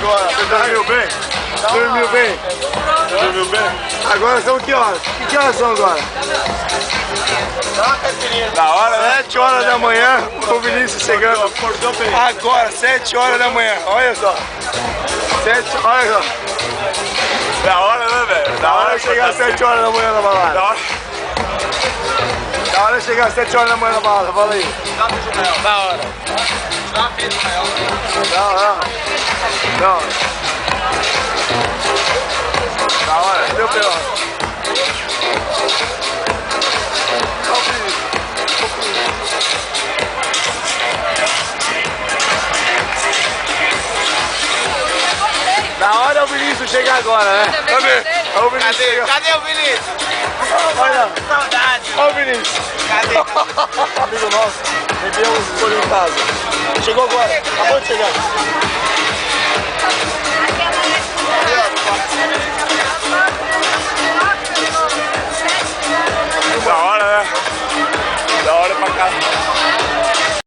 agora. Você dormiu bem? Dormiu bem? Dormiu bem? Agora são que horas? Que horas são agora? Da hora, né? 7 horas da manhã, o Vinícius chegando. Agora, 7 horas da manhã, olha só. 7, olha só. Da hora, né, velho? Da hora chegar às 7 horas da manhã na balada. Da hora chegar às 7 horas da manhã na balada, fala aí. Da hora. Não. Da hora, deu pior. Da hora é o Vinícius chegar agora, né? Cadê? O Vinícius Cadê o Vinícius? Olha, Saudade. olha o Vinícius. Cadê? Amigo nosso, bebeu um escolho em casa. Chegou agora, acabou de chegar. Da hora, né? Da hora pra cá.